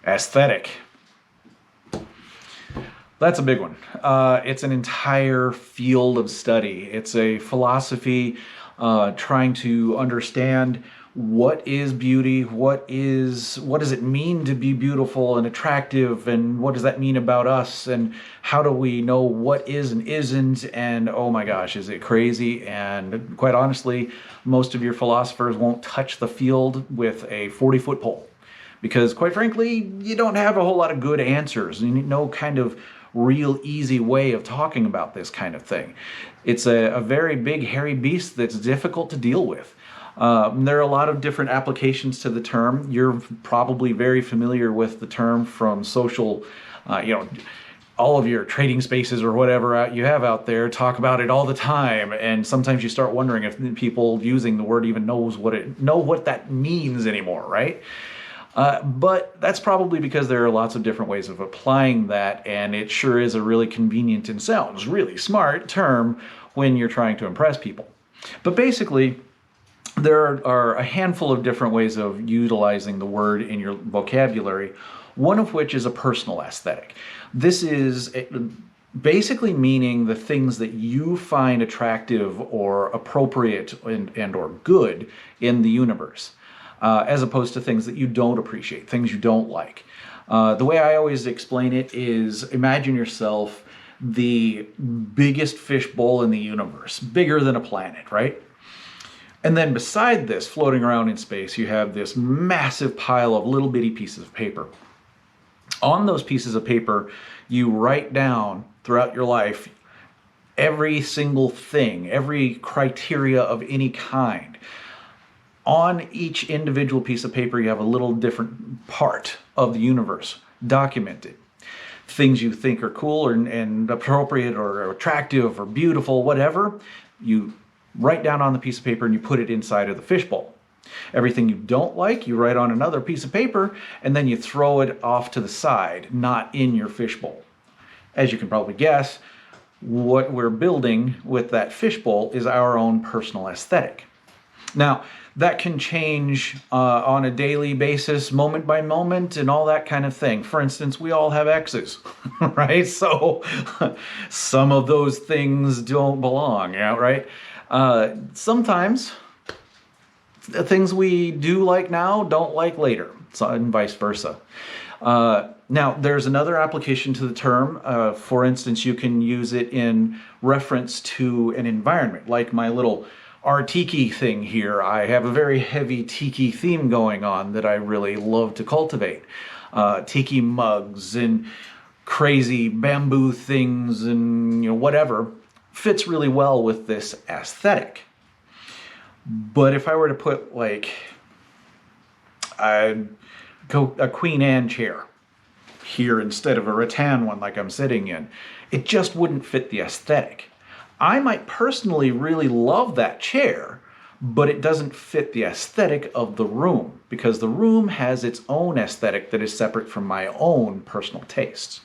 Aesthetic. That's a big one. It's an entire field of study. It's a philosophy trying to understand what is beauty, what does it mean to be beautiful and attractive, and what does that mean about us, and how do we know what is and isn't, and oh my gosh, is it crazy? And quite honestly, most of your philosophers won't touch the field with a 40-foot pole. Because quite frankly, you don't have a whole lot of good answers. You need no kind of real easy way of talking about this kind of thing. It's a very big, hairy beast that's difficult to deal with. There are a lot of different applications to the term. You're probably very familiar with the term from social, all of your trading spaces or whatever you have out there talk about it all the time. And sometimes you start wondering if people using the word even know what that means anymore, right? But that's probably because there are lots of different ways of applying that, and it sure is a really convenient and sounds really smart term when you're trying to impress people. But basically, there are a handful of different ways of utilizing the word in your vocabulary, one of which is a personal aesthetic. This is basically meaning the things that you find attractive or appropriate and or good in the universe. As opposed to things that you don't appreciate, things you don't like. The way I always explain it is imagine yourself the biggest fishbowl in the universe, bigger than a planet, right? And then beside this, floating around in space, you have this massive pile of little bitty pieces of paper. On those pieces of paper, you write down throughout your life every single thing, every criteria of any kind. On each individual piece of paper, you have a little different part of the universe documented. Things you think are cool and appropriate or attractive or beautiful, whatever, you write down on the piece of paper and you put it inside of the fishbowl. Everything you don't like, you write on another piece of paper and then you throw it off to the side, not in your fishbowl. As you can probably guess, what we're building with that fishbowl is our own personal aesthetic. Now, that can change on a daily basis, moment by moment, and all that kind of thing. For instance, we all have exes, right? So some of those things don't belong, right? Sometimes the things we do like now don't like later, and vice versa. Now, there's another application to the term. For instance, you can use it in reference to an environment, like my little Artiki thing here. I have a very heavy tiki theme going on that I really love to cultivate. Tiki mugs and crazy bamboo things and whatever fits really well with this aesthetic. But if I were to put like a Queen Anne chair here instead of a rattan one like I'm sitting in, it just wouldn't fit the aesthetic. I might personally really love that chair, but it doesn't fit the aesthetic of the room because the room has its own aesthetic that is separate from my own personal tastes.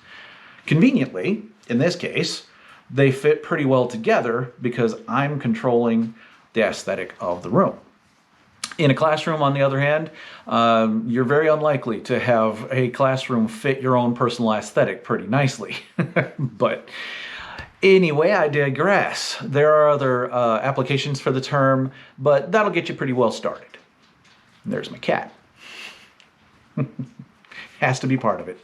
Conveniently, in this case, they fit pretty well together because I'm controlling the aesthetic of the room. In a classroom, on the other hand, you're very unlikely to have a classroom fit your own personal aesthetic pretty nicely. But anyway, I digress. There are other applications for the term, but that'll get you pretty well started. There's my cat. Has to be part of it.